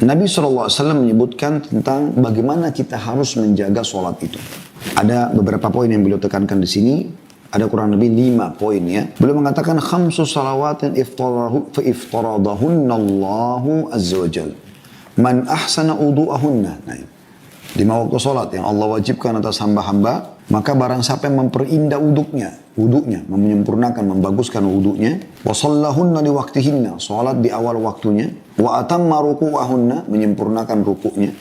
Nabi SAW menyebutkan tentang bagaimana kita harus menjaga sholat itu. Ada beberapa poin yang beliau tekankan di sini. Ada kurang lebih 5 poin ya. Beliau mengatakan khamsu salawatin iftaradahunna Allahu azza wa jal. Man ahsana udu'ahunna. Nah, 5 waktu sholat yang Allah wajibkan atas hamba-hamba, maka barang siapa yang memperindah wudunya, menyempurnakan, membaguskan wudunya, wa shallahunna li waqtihinna, sholat di awal waktunya, wa atamma ruku'ahunna, menyempurnakan rukuknya,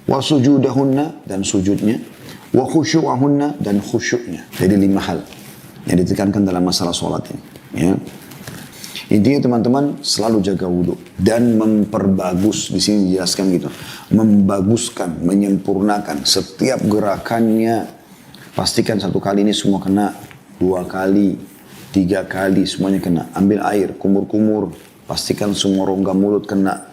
wa sujudahunna, dan sujudnya, wa khusyu'ahunna, dan khusyuknya. Jadi 5 hal yang ditekankan dalam masalah sholat ini. Ya. Intinya teman-teman selalu jaga wudhu dan memperbagus, di sini dijelaskan gitu, membaguskan, menyempurnakan setiap gerakannya. Pastikan 1 kali ini semua kena, 2 kali, 3 kali semuanya kena. Ambil air, kumur-kumur, pastikan semua rongga mulut kena.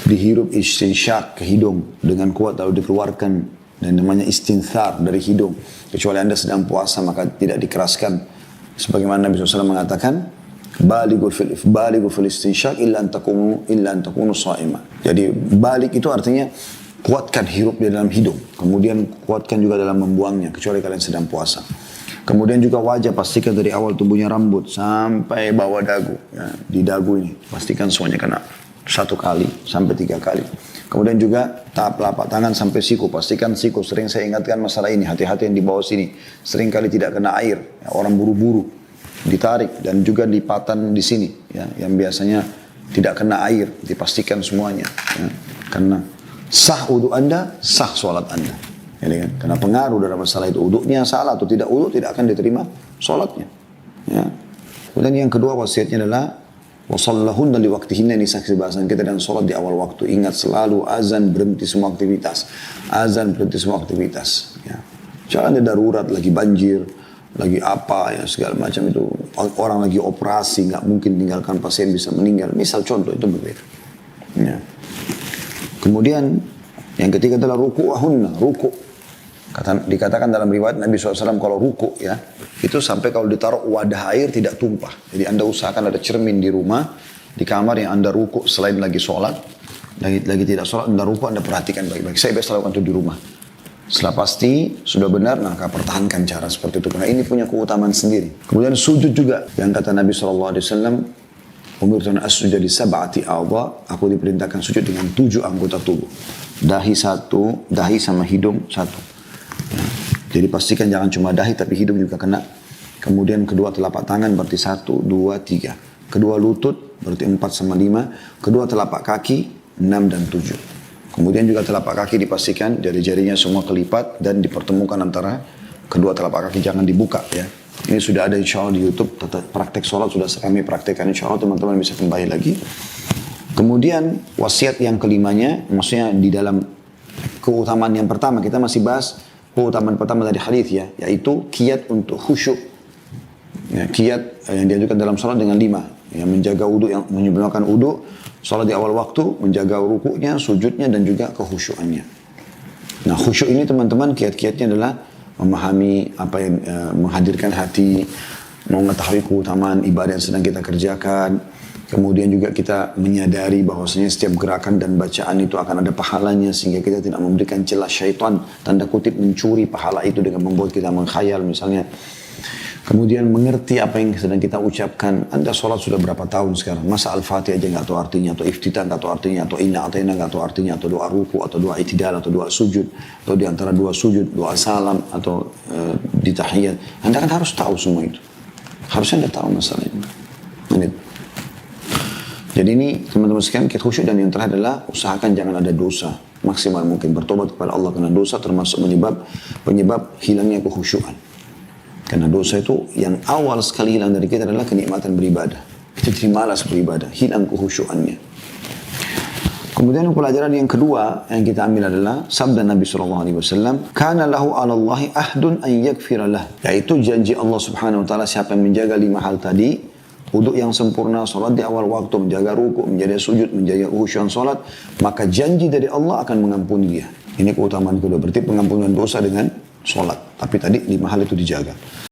Dihirup istinsyak ke hidung dengan kuat lalu dikeluarkan, dan namanya istinthar dari hidung. Kecuali Anda sedang puasa maka tidak dikeraskan. Sebagaimana Nabi SAW mengatakan, Baligu fil istinsyak illa an takunu sha'ima. Jadi balik itu artinya kuatkan hirup di dalam hidung. Kemudian kuatkan juga dalam membuangnya, kecuali kalian sedang puasa. Kemudian juga wajah, pastikan dari awal tumbuhnya rambut sampai bawah dagu. Ya, di dagu ini, pastikan semuanya kena 1 kali sampai 3 kali. Kemudian juga tahap telapak tangan sampai siku. Pastikan siku, sering saya ingatkan masalah ini. Hati-hati yang di bawah sini. Sering kali tidak kena air. Ya, orang buru-buru ditarik, dan juga lipatan di sini. Ya, yang biasanya tidak kena air. Dipastikan semuanya. Ya, karena sah wudu Anda, sah sholat Anda. Ya, kan? Karena pengaruh dalam masalah itu. Wudunya salah atau tidak wudu, tidak akan diterima sholatnya. Ya. Kemudian yang kedua wasiatnya adalah wasallahunna li waqtihinna, ini saksi bahasan kita, dan sholat di awal waktu. Ingat selalu azan berhenti semua aktivitas. Azan berhenti semua aktivitas. Ya. Jangan ada darurat, lagi banjir, lagi apa ya segala macam itu. Orang lagi operasi, nggak mungkin tinggalkan pasien bisa meninggal. Misal contoh itu berbeda. Ya. Kemudian yang ketiga adalah ruku'ahunna, ruku'. Dikatakan dalam riwayat Nabi SAW kalau ruku' ya, itu sampai kalau ditaruh wadah air tidak tumpah. Jadi Anda usahakan ada cermin di rumah, di kamar yang Anda ruku' selain lagi sholat, lagi tidak sholat, Anda ruku', Anda perhatikan baik-baik. Saya biasa lakukan itu di rumah. Setelah pasti sudah benar, maka pertahankan cara seperti itu. Karena ini punya keutamaan sendiri. Kemudian sujud juga. Yang kata Nabi SAW, umirtu an asjuda li sab'ati a'dha, aku diperintahkan sujud dengan 7 anggota tubuh. Dahi 1, dahi sama hidung 1. Ya. Jadi pastikan jangan cuma dahi tapi hidung juga kena. Kemudian kedua telapak tangan berarti 1, 2, 3. Kedua lutut berarti 4 sama 5. Kedua telapak kaki 6 dan 7. Kemudian juga telapak kaki dipastikan jari-jarinya semua kelipat dan dipertemukan antara kedua telapak kaki, jangan dibuka ya. Ini sudah ada insya Allah di YouTube, praktek sholat sudah kami praktekkan, insya Allah teman-teman bisa kembali lagi. Kemudian wasiat yang kelimanya, maksudnya di dalam keutamaan yang pertama, kita masih bahas keutamaan pertama dari hadis ya, yaitu kiat untuk khusyuk. Ya, kiat yang diajukan dalam sholat dengan 5, yang menjaga wudu, yang menyempurnakan wudu, sholat di awal waktu, menjaga rukuknya, sujudnya, dan juga kekhusyukannya. Nah khusyuk ini teman-teman kiat-kiatnya adalah memahami apa yang menghadirkan hati, mengetahui keutamaan ibadah yang sedang kita kerjakan. Kemudian juga kita menyadari bahwasanya setiap gerakan dan bacaan itu akan ada pahalanya, sehingga kita tidak memberikan celah syaitan, tanda kutip mencuri pahala itu dengan membuat kita mengkhayal misalnya. Kemudian mengerti apa yang sedang kita ucapkan. Anda sholat sudah berapa tahun sekarang? Masa Al-Fatihah aja nggak tahu artinya, atau iftitah nggak tahu artinya, atau inna atayna nggak tahu artinya, atau doa ruku, atau doa itidal, atau doa sujud, atau di antara 2 sujud, doa salam, atau di tahiyat. Anda kan harus tahu semua itu. Harusnya Anda tahu masalah ini. Jadi ini teman-teman sekalian kiat khusyuk, dan yang terakhir adalah usahakan jangan ada dosa. Maksimal mungkin bertobat kepada Allah karena dosa termasuk penyebab hilangnya kekhusyukan. Karena dosa itu yang awal sekali hilang dari kita adalah kenikmatan beribadah. Kita jadi malas beribadah, hilang kekhusyukannya. Kemudian pelajaran yang kedua yang kita ambil adalah sabda Nabi SAW, "Kana lahu 'ala Allahi ahdun an yaghfira lah." Yaitu janji Allah Subhanahu wa taala, siapa yang menjaga 5 hal tadi, wudu yang sempurna, sholat di awal waktu, menjaga ruku, menjaga sujud, menjaga khusyuan sholat, maka janji dari Allah akan mengampuni dia. Ini keutamaan kedua, berarti pengampunan dosa dengan sholat. Tapi tadi 5 hal itu dijaga.